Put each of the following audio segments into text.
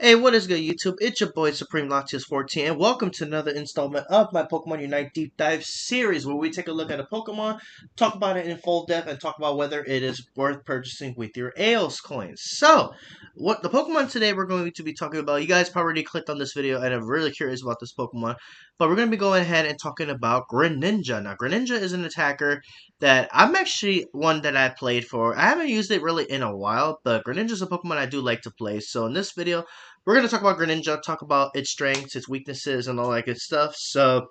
Hey, what is good, YouTube? It's your boy Supreme Latias 14, and welcome to another installment of my Pokemon Unite Deep Dive series, where we take a look at a Pokemon, talk about it in full depth, and talk about whether it is worth purchasing with your Aeos coins. So, what the Pokemon today we're going to be talking about? You guys probably already clicked on this video and are really curious about this Pokemon, but we're going to be going ahead and talking about Greninja. Now, Greninja is an attacker that I'm actually one that I played for. I haven't used it really in a while, but Greninja is a Pokemon I do like to play. So in this video, we're going to talk about Greninja, talk about its strengths, its weaknesses, and all that good stuff. So,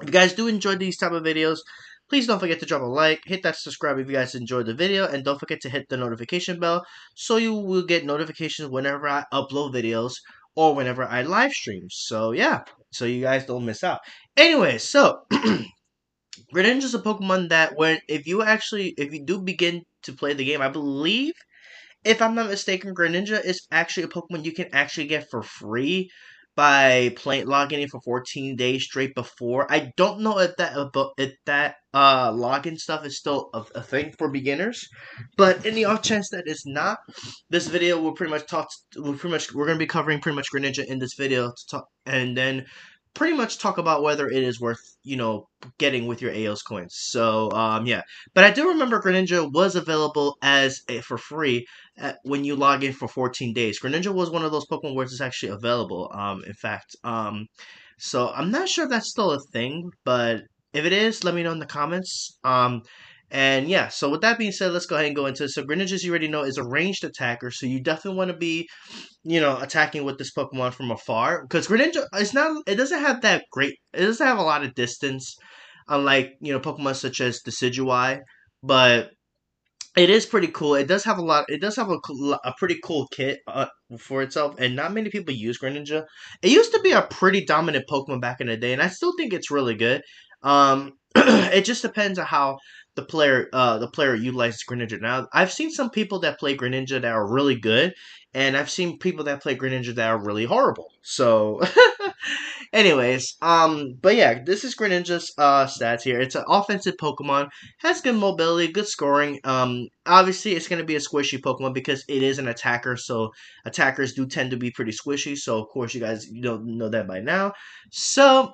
if you guys do enjoy these type of videos, please don't forget to drop a like, hit that subscribe if you guys enjoyed the video, and don't forget to hit the notification bell so you will get notifications whenever I upload videos or whenever I live stream. So, yeah, so you guys don't miss out. Anyway, so Greninja is a Pokemon that if you do begin to play the game, I believe if I'm not mistaken, Greninja is actually a Pokemon you can actually get for free by logging in for 14 days straight before. I don't know if that login stuff is still a thing for beginners, but in the off chance that it's not, this video will pretty much we're gonna be covering pretty much Greninja in this video to talk, and then pretty much talk about whether it is worth getting with your Aeos coins. So yeah, but I do remember Greninja was available for free when you log in for 14 days. Greninja was one of those Pokemon where it's actually available. In fact, so I'm not sure if that's still a thing, but if it is, let me know in the comments. And yeah, so with that being said, let's go ahead and go into it. So Greninja, as you already know, is a ranged attacker, so you definitely want to be, attacking with this Pokemon from afar, because Greninja it doesn't have that great, it doesn't have a lot of distance, unlike Pokemon such as Decidueye, but it is pretty cool. It does have a lot. It does have a pretty cool kit for itself, and not many people use Greninja. It used to be a pretty dominant Pokemon back in the day, and I still think it's really good. It just depends on how the player utilizes Greninja. Now, I've seen some people that play Greninja that are really good, and I've seen people that play Greninja that are really horrible. So, anyways, but yeah, this is Greninja's stats here. It's an offensive Pokemon, has good mobility, good scoring. Obviously, it's going to be a squishy Pokemon because it is an attacker, so attackers do tend to be pretty squishy. So, of course, you guys don't know that by now. So,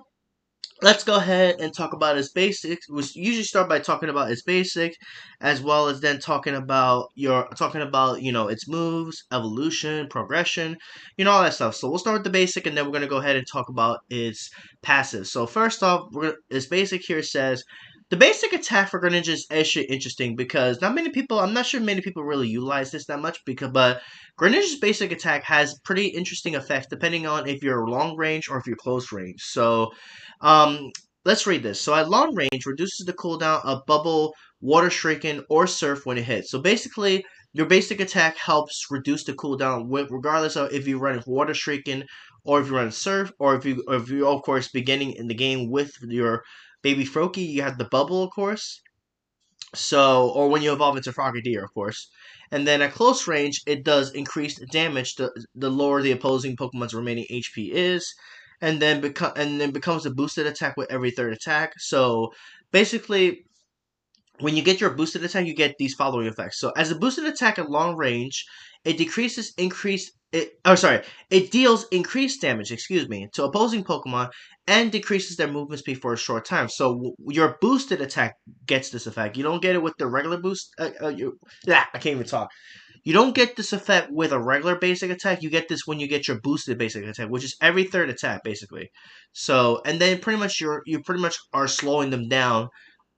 let's go ahead and talk about its basics. We usually start by talking about its basics, as well as then talking about its moves, evolution, progression, all that stuff. So we'll start with the basic, and then we're gonna go ahead and talk about its passive. So first off, its basic here says. The basic attack for Greninja is actually interesting because I'm not sure many people really utilize this that much but Greninja's basic attack has pretty interesting effects depending on if you're long range or if you're close range. So, um, let's read this. So at long range, reduces the cooldown of Bubble, Water Shrieking, or Surf when it hits. So basically, your basic attack helps reduce the cooldown regardless of if you run Water Shrieking or if you run Surf or if you of course beginning in the game with your baby Froakie, you have the Bubble of course. So, or when you evolve into Frogadier, of course. And then at close range, it does increased damage the lower the opposing Pokemon's remaining HP is, and then becomes a boosted attack with every third attack. So basically, when you get your boosted attack, you get these following effects. So as a boosted attack at long range, it decreases increased it deals increased damage, to opposing Pokemon and decreases their movement speed for a short time. So your boosted attack gets this effect. You don't get it with the regular boost. I can't even talk. You don't get this effect with a regular basic attack. You get this when you get your boosted basic attack, which is every third attack, basically. So, and then pretty much you pretty much are slowing them down,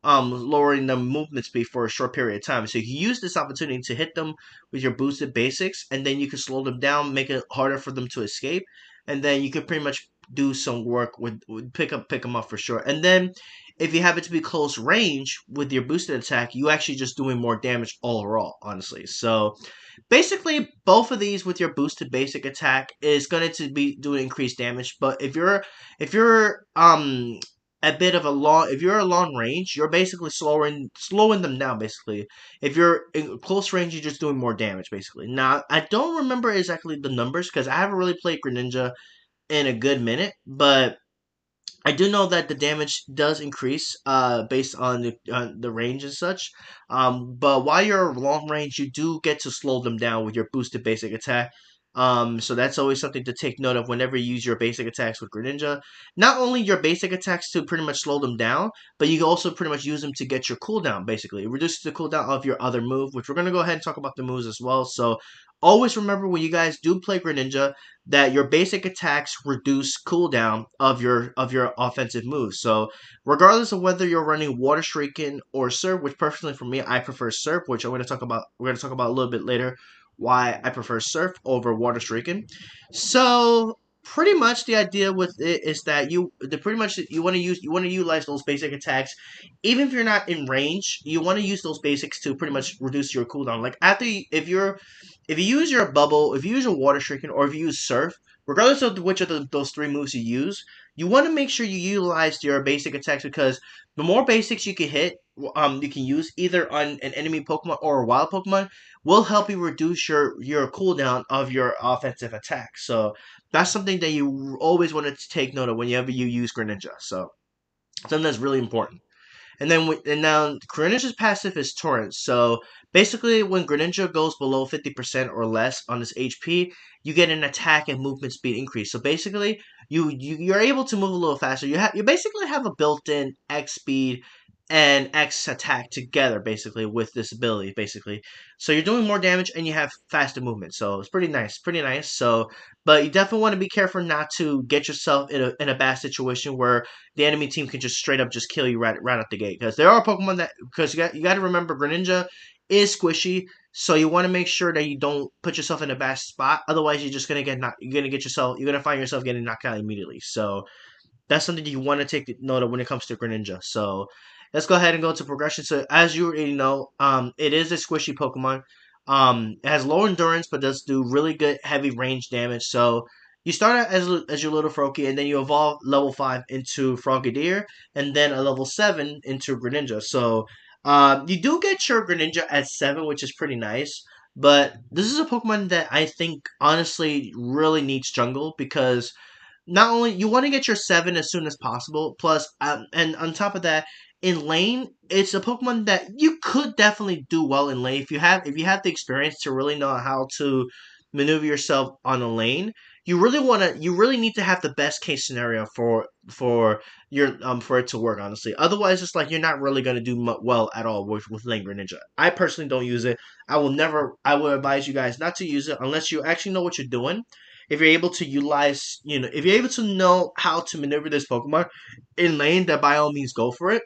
lowering the movement speed for a short period of time. So you use this opportunity to hit them with your boosted basics, and then you can slow them down, make it harder for them to escape, and then you can pretty much do some work with pick them up for sure. And then if you happen to be close range with your boosted attack, you actually just doing more damage all overall, honestly. So basically, both of these with your boosted basic attack is going to be doing increased damage. But if you're a bit of a long if you're a long range, you're basically slowing them down. Basically, if you're in close range, you're just doing more damage. Basically, now I don't remember exactly the numbers because I haven't really played Greninja in a good minute, but I do know that the damage does increase based on the range and such. But while you're long range, you do get to slow them down with your boosted basic attack. So that's always something to take note of whenever you use your basic attacks with Greninja. Not only your basic attacks to pretty much slow them down, but you can also pretty much use them to get your cooldown, basically. It reduces the cooldown of your other move, which we're going to go ahead and talk about the moves as well. So always remember when you guys do play Greninja that your basic attacks reduce cooldown of your offensive moves. So regardless of whether you're running Water Shrieking or Surf, which personally for me I prefer Surf, which I'm going to talk about. We're going to talk about a little bit later why I prefer Surf over Water Shrieking. So pretty much the idea with it is that pretty much you want to utilize those basic attacks even if you're not in range. You want to use those basics to pretty much reduce your cooldown. Like if you use your bubble, if you use your water shrieking, or if you use surf, regardless of which of those three moves you use, you want to make sure you utilize your basic attacks because the more basics you can hit, you can use either on an enemy Pokemon or a wild Pokemon, will help you reduce your cooldown of your offensive attack. So that's something that you always want to take note of whenever you use Greninja. So something that's really important. And now Greninja's passive is Torrent. So basically, when Greninja goes below 50% or less on his HP, you get an attack and movement speed increase. So basically, you're able to move a little faster. You basically have a built-in X speed and X attack together, basically with this ability, basically. So you're doing more damage and you have faster movement. So it's pretty nice. So, but you definitely want to be careful not to get yourself in a bad situation where the enemy team can just straight up just kill you right out the gate. Because there are Pokemon that because you got to remember Greninja is squishy, so you want to make sure that you don't put yourself in a bad spot. Otherwise, you're just gonna you're gonna find yourself getting knocked out immediately. So that's something you want to take note of when it comes to Greninja. So let's go ahead and go to progression. So as you already know, it is a squishy Pokemon. It has low endurance, but does do really good heavy range damage. So you start out as your little Froakie, and then you evolve level 5 into Frogadier, and then a level 7 into Greninja. So you do get your Greninja at 7, which is pretty nice. But this is a Pokemon that I think honestly really needs jungle because not only you want to get your 7 as soon as possible, plus and on top of that, in lane, it's a Pokemon that you could definitely do well in lane if you have the experience to really know how to maneuver yourself on a lane. You really need to have the best case scenario for it to work. Honestly, otherwise it's like you're not really gonna do well at all with Lane Greninja. I personally don't use it. I would advise you guys not to use it unless you actually know what you're doing. If you're able to utilize, if you're able to know how to maneuver this Pokemon in lane, then by all means go for it.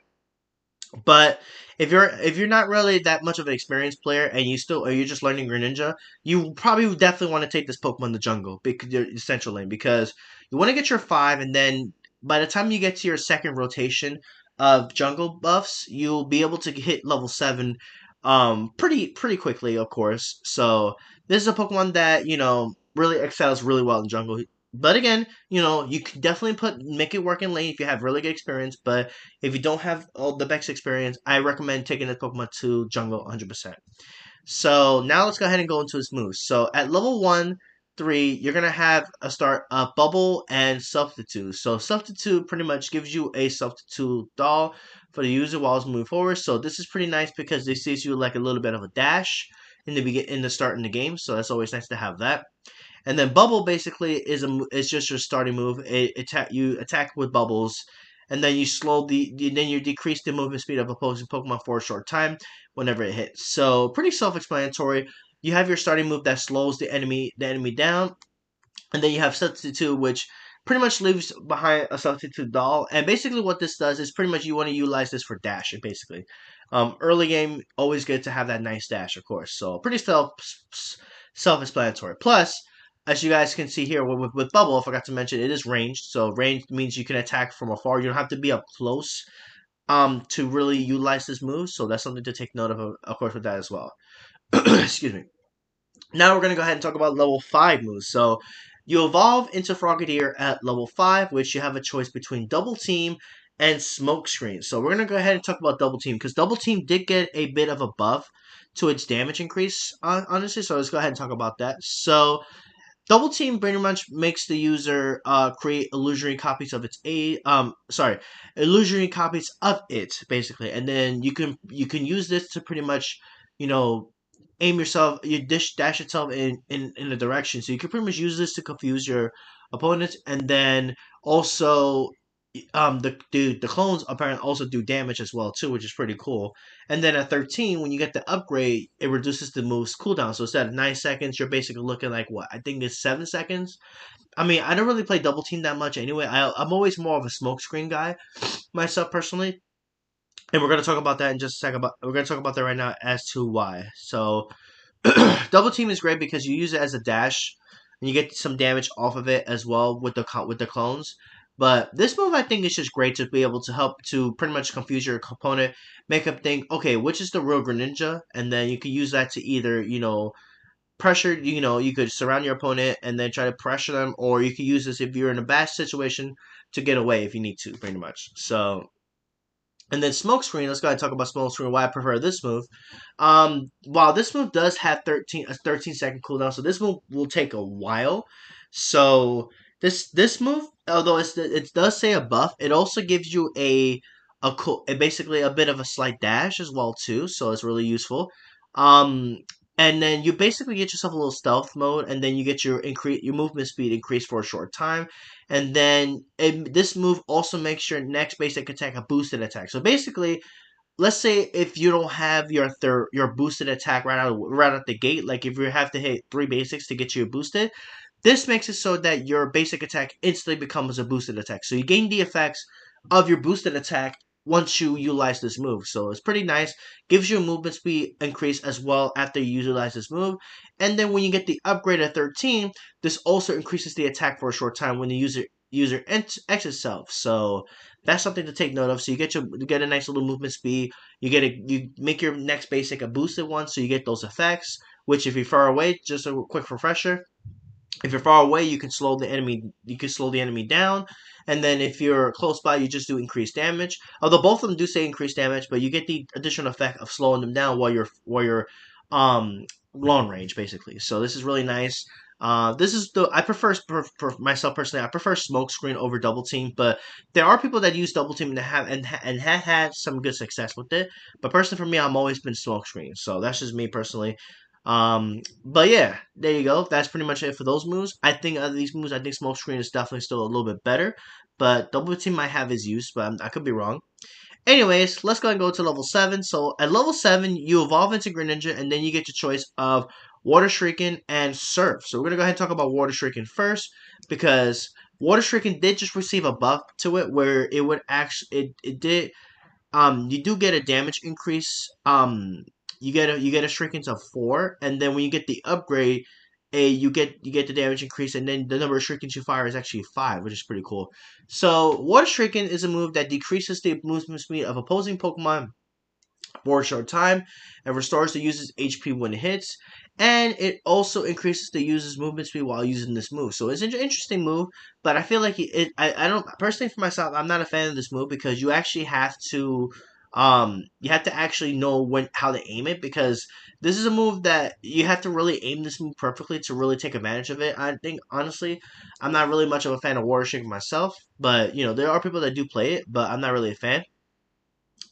But if you're not really that much of an experienced player and you're just learning Greninja, you probably definitely want to take this Pokemon to jungle because Central Lane because you want to get your 5 and then by the time you get to your second rotation of jungle buffs, you'll be able to hit level 7 pretty quickly, of course. So this is a Pokemon that, really excels really well in jungle. But again, you can definitely make it work in lane if you have really good experience, but if you don't have all the best experience, I recommend taking this Pokemon to Jungle 100%. So now let's go ahead and go into his moves. So at level 1, 3, you're going to have a Bubble and Substitute. So Substitute pretty much gives you a Substitute doll for the user while it's moving forward. So this is pretty nice because this gives you like a little bit of a dash in the start in the game. So that's always nice to have that. And then bubble basically is just your starting move. You attack with bubbles, and then you decrease the movement speed of opposing Pokemon for a short time whenever it hits. So pretty self-explanatory. You have your starting move that slows the enemy down, and then you have substitute, which pretty much leaves behind a substitute doll. And basically, what this does is pretty much you want to utilize this for dashing. Basically, early game always good to have that nice dash, of course. So pretty self-explanatory. Plus, as you guys can see here with Bubble, I forgot to mention it is ranged. So ranged means you can attack from afar. You don't have to be up close to really utilize this move. So that's something to take note of course, with that as well. Excuse me. Now we're going to go ahead and talk about level 5 moves. So you evolve into Frogadier at level 5, which you have a choice between Double Team and Smoke Screen. So we're going to go ahead and talk about Double Team, because Double Team did get a bit of a buff to its damage increase, honestly. So let's go ahead and talk about that. So Double Team pretty much makes the user create illusory copies of illusory copies of it, basically. And then you can use this to pretty much, you know, aim yourself, you dash yourself in a direction. So you can pretty much use this to confuse your opponents, and then also the clones apparently also do damage as well too, which is pretty cool. And then at 13, when you get the upgrade, it reduces the move's cooldown. So instead of 9 seconds, you're basically looking like what I think it's 7 seconds. I mean, I don't really play double team that much anyway. I'm always more of a smoke screen guy myself personally, and we're gonna talk about that in just a second. But we're gonna talk about that right now as to why. So double team is great because you use it as a dash, and you get some damage off of it as well with the clones. But this move, I think, is just great to be able to help to pretty much confuse your opponent, make them think, okay, which is the real Greninja, and then you can use that to either pressure. You could surround your opponent and then try to pressure them, or you could use this if you're in a bad situation to get away if you need to, pretty much. So and then smokescreen. Let's go ahead and talk about smokescreen. Why I prefer this move. While this move does have 13-second cooldown, so this move will take a while. So this move, although it does say a buff, it also gives you basically a bit of a slight dash as well too. So it's really useful. Um, and then you basically get yourself a little stealth mode, and then you get your movement speed increased for a short time. And then this move also makes your next basic attack a boosted attack. So basically, let's say if you don't have your boosted attack right out the gate, like if you have to hit 3 basics to get you boosted, this makes it so that your basic attack instantly becomes a boosted attack. So you gain the effects of your boosted attack once you utilize this move. So it's pretty nice. Gives you a movement speed increase as well after you utilize this move. And then when you get the upgrade at 13, this also increases the attack for a short time when the user exits itself. So that's something to take note of. So you get a nice little movement speed. You make your next basic a boosted one, so you get those effects. Which if you're far away, just a quick refresher, if you're far away, you can slow the enemy. You can slow the enemy down, and then if you're close by, you just do increased damage. Although both of them do say increased damage, but you get the additional effect of slowing them down while you're long range basically. So this is really nice. This is the I prefer for myself personally. I prefer smoke screen over double team, but there are people that use double team and have had some good success with it. But personally, for me, I'm always been smoke screen. So that's just me personally. But yeah, there you go. That's pretty much it for those moves. I think of these moves, I think smoke screen is definitely still a little bit better, but double team might have its use, but I could be wrong. Anyways, let's go and go to level 7. So at level 7, you evolve into Greninja, and then you get your choice of Water Shrieking and Surf. So we're going to go ahead and talk about Water Shrieking first, because Water Shrieking did just receive a buff to it, where it would actually, it did you do get a damage increase. You get a shrinkage of 4, and then when you get the upgrade, you get the damage increase, and then the number of shrinkage you fire is actually 5, which is pretty cool. So water shrinking is a move that decreases the movement speed of opposing Pokemon for a short time and restores the user's HP when it hits. And it also increases the user's movement speed while using this move. So it's an interesting move, but I feel like I don't personally for myself. I'm not a fan of this move because you have to actually know how to aim it, because this is a move that you have to really aim this move perfectly to really take advantage of it. I think honestly, I'm not really much of a fan of Water Shaking myself, but there are people that do play it, but I'm not really a fan.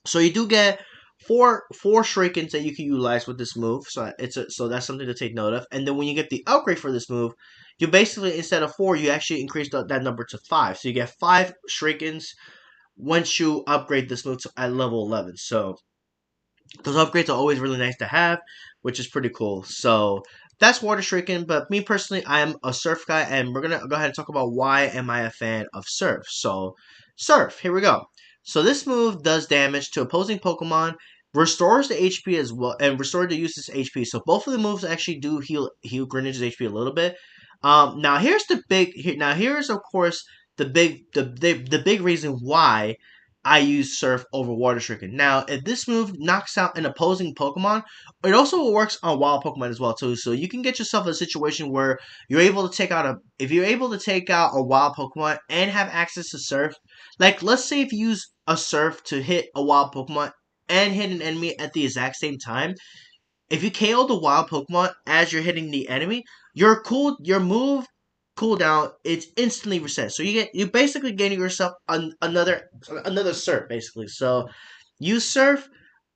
So you do get four shrinkings that you can utilize with this move. So that's something to take note of. And then when you get the upgrade for this move, you basically instead of 4, you actually increase that number to 5. So you get 5 shrinkings once you upgrade this move at level 11. So those upgrades are always really nice to have, which is pretty cool. So that's water shrinking, but me personally, I am a surf guy, and we're gonna go ahead and talk about why am I a fan of surf. So surf, here we go. So this move does damage to opposing Pokemon, restores the HP as well, and restores the user's HP. So both of the moves actually do heal Greninja's HP a little bit. Now here's the big now here's of course the big reason why I use Surf over Water Stricken. Now, if this move knocks out an opposing Pokemon, it also works on wild Pokemon as well too. So you can get yourself a situation where if you're able to take out a wild Pokemon and have access to Surf, like let's say if you use a Surf to hit a wild Pokemon and hit an enemy at the exact same time, if you KO the wild Pokemon as you're hitting the enemy, your move cooldown it's instantly reset. So you basically getting yourself another surf basically. So you surf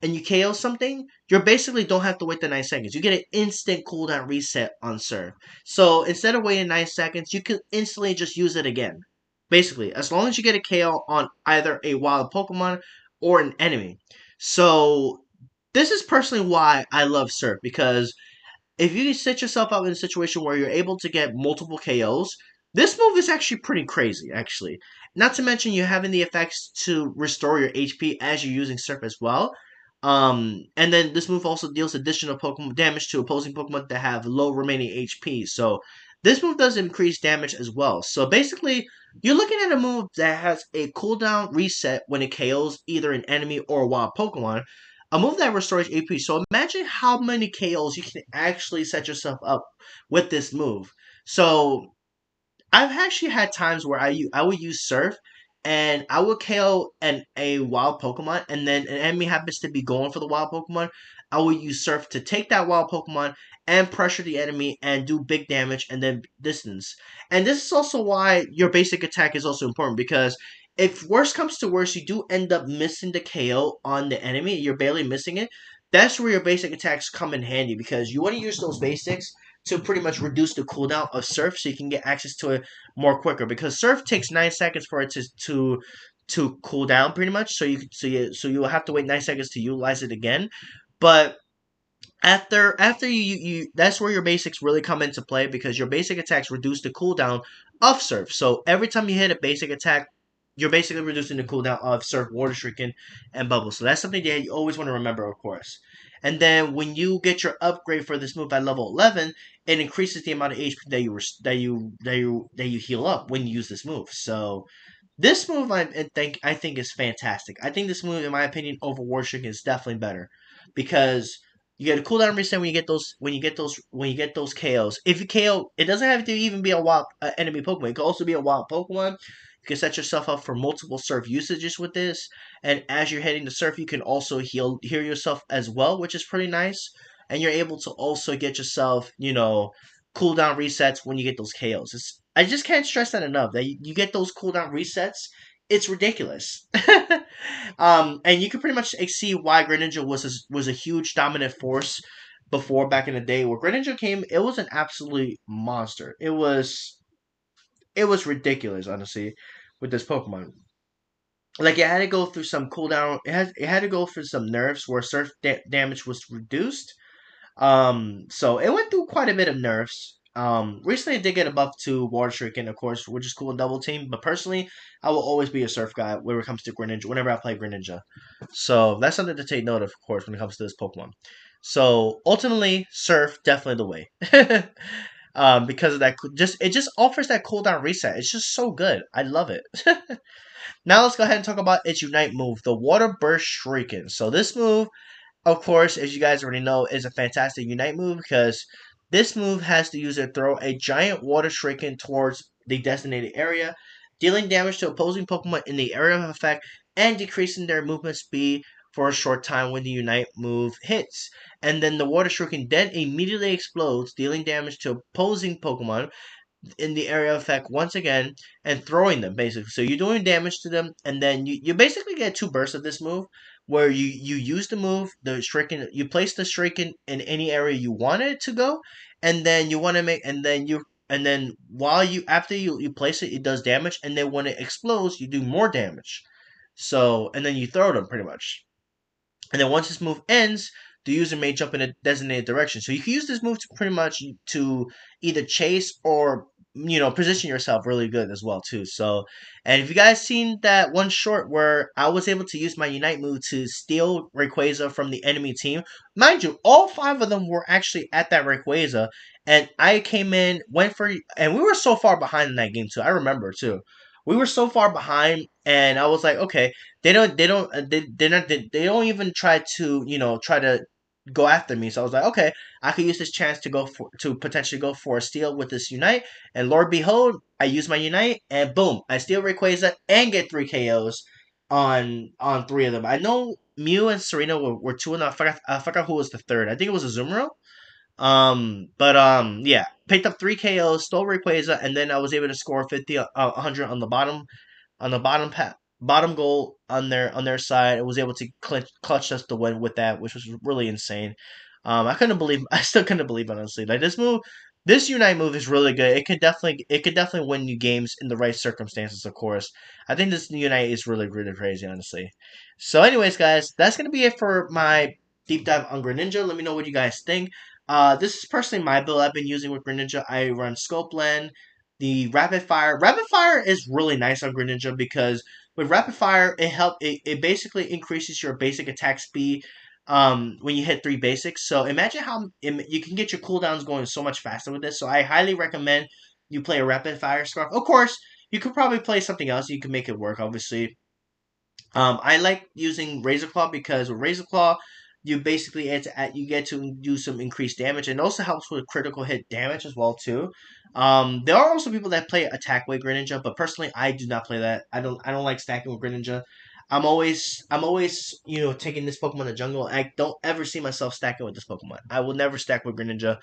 and you KO something, you basically don't have to wait the 9 seconds. You get an instant cooldown reset on Surf. So instead of waiting 9 seconds, you can instantly just use it again. Basically, as long as you get a KO on either a wild Pokemon or an enemy. So this is personally why I love Surf, because if you set yourself up in a situation where you're able to get multiple KOs, this move is actually pretty crazy, actually. Not to mention you having the effects to restore your HP as you're using Surf as well. And then this move also deals additional Pokemon damage to opposing Pokemon that have low remaining HP. So this move does increase damage as well. So basically, you're looking at a move that has a cooldown reset when it KOs either an enemy or a wild Pokemon, a move that restores AP. So imagine how many KOs you can actually set yourself up with this move. So I've actually had times where I would use Surf and I would KO a wild Pokemon, and then an enemy happens to be going for the wild Pokemon. I would use Surf to take that wild Pokemon and pressure the enemy and do big damage and then distance. And this is also why your basic attack is also important, because if worst comes to worst, you do end up missing the KO on the enemy, you're barely missing it. That's where your basic attacks come in handy, because you want to use those basics to pretty much reduce the cooldown of Surf so you can get access to it more quicker, because Surf takes 9 seconds for it to cool down pretty much. So you will have to wait 9 seconds to utilize it again. But after you that's where your basics really come into play, because your basic attacks reduce the cooldown of Surf. So every time you hit a basic attack, you're basically reducing the cooldown of Surf, Water Shrieking, and Bubble. So that's something that you always want to remember, of course. And then when you get your upgrade for this move at level 11, it increases the amount of HP that you heal up when you use this move. So this move I think is fantastic. I think this move, in my opinion, over Warshik is definitely better, because you get a cooldown reset when you get those KOs. If you KO, it doesn't have to even be a wild enemy Pokemon. It could also be a wild Pokemon. You can set yourself up for multiple Surf usages with this, and as you're hitting the Surf, you can also heal yourself as well, which is pretty nice. And you're able to also get yourself, cooldown resets when you get those KOs. I just can't stress that enough. That you get those cooldown resets, it's ridiculous. And you can pretty much see why Greninja was a huge dominant force before, back in the day. Where Greninja came, it was an absolute monster. It was ridiculous, honestly, with this Pokemon. Like, it had to go through some cooldown. It had to go through some nerfs where Surf damage was reduced. So it went through quite a bit of nerfs. Recently it did get a buff to Water Shuriken, of course, which is cool in Double Team. But personally, I will always be a Surf guy when it comes to Greninja. Whenever I play Greninja, so that's something to take note of course, when it comes to this Pokemon. So ultimately, Surf definitely the way. Because of that, it just offers that cooldown reset. It's just so good. I love it. Now let's go ahead and talk about its Unite move, the Water Burst Shuriken. So this move, of course, as you guys already know, is a fantastic Unite move, because this move has the user throw a giant water shuriken towards the designated area, dealing damage to opposing Pokemon in the area of effect and decreasing their movement speed for a short time when the Unite move hits. And then the water shuriken then immediately explodes, dealing damage to opposing Pokemon in the area of effect once again, and throwing them basically. So you're doing damage to them, and then you basically get two bursts of this move, where you use the move, the Shuriken, you place the Shuriken in any area you want it to go, and then you want to make, and then while you after you place it, it does damage, and then when it explodes, you do more damage. So, and then you throw them pretty much. And then once this move ends, the user may jump in a designated direction. So you can use this move to pretty much to either chase or position yourself really good as well too. So, and if you guys seen that one short where I was able to use my Unite move to steal Rayquaza from the enemy team, mind you, all five of them were actually at that Rayquaza, and I came in, and we were so far behind in that game too. I remember too. We were so far behind, and I was like, okay, they don't even try to go after me. So I was like, okay, I could use this chance to potentially go for a steal with this Unite. And Lord behold, I use my Unite, and boom, I steal Rayquaza and get 3 KOs on three of them. I know Mew and Serena were two, and I forgot who was the third. I think it was Azumarill. But yeah, picked up 3 KOs, stole Rayquaza, and then I was able to score 50, 100 on the bottom path. bottom goal on their side and was able to clutch us the win with that, which was really insane. I couldn't believe I still couldn't believe it, honestly. Like this Unite move is really good. It could definitely win you games in the right circumstances, of course. I think this Unite is really really crazy, honestly. So, anyways, guys, that's gonna be it for my deep dive on Greninja. Let me know what you guys think. This is personally my build I've been using with Greninja. I run Scope Blend, the Rapid Fire. Rapid Fire is really nice on Greninja because with Rapid Fire, it basically increases your basic attack speed when you hit three basics. So imagine how you can get your cooldowns going so much faster with this. So I highly recommend you play a Rapid Fire Scarf. Of course, you could probably play something else. You can make it work, obviously. I like using Razor Claw because with Razor Claw, you basically you get to do some increased damage, and it also helps with critical hit damage as well too. There are also people that play Attack Way Greninja, but personally, I do not play that. I don't like stacking with Greninja. I'm always taking this Pokemon to jungle. I don't ever see myself stacking with this Pokemon. I will never stack with Greninja,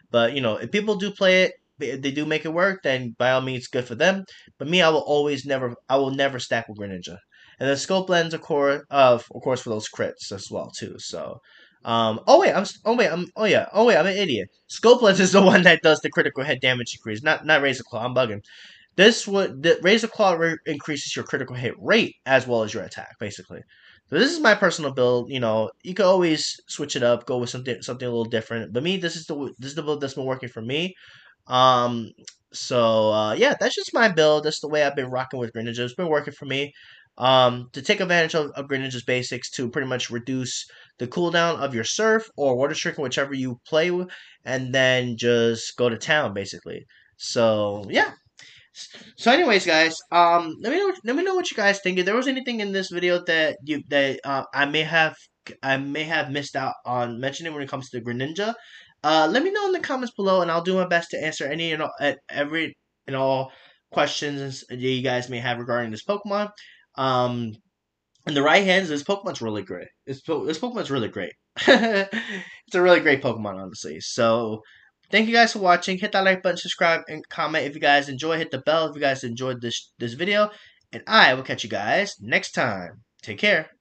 but if people do play it, they do make it work, then by all means, good for them. But me, I will never stack with Greninja. And then scope lens, of course, for those crits as well too. So, oh wait, I'm an idiot. Scope lens is the one that does the critical hit damage increase, not Razor Claw. I'm bugging. The Razor Claw increases your critical hit rate as well as your attack, basically. So this is my personal build. You can always switch it up, go with something a little different. But me, this is the build that's been working for me. Um, yeah, that's just my build. That's the way I've been rocking with Greninja. It's been working for me. To take advantage of Greninja's basics to pretty much reduce the cooldown of your Surf or Water Stricken, whichever you play with, and then just go to town basically. So yeah. So, anyways, guys, let me know what you guys think. If there was anything in this video that I may have missed out on mentioning when it comes to Greninja, let me know in the comments below, and I'll do my best to answer any and all, every and all questions that you guys may have regarding this Pokemon. Um, in the right hands, this Pokemon's really great. This Pokemon's really great. It's a really great Pokemon, honestly. So, thank you guys for watching. Hit that like button, subscribe, and comment if you guys enjoy. Hit the bell if you guys enjoyed this video. And I will catch you guys next time. Take care.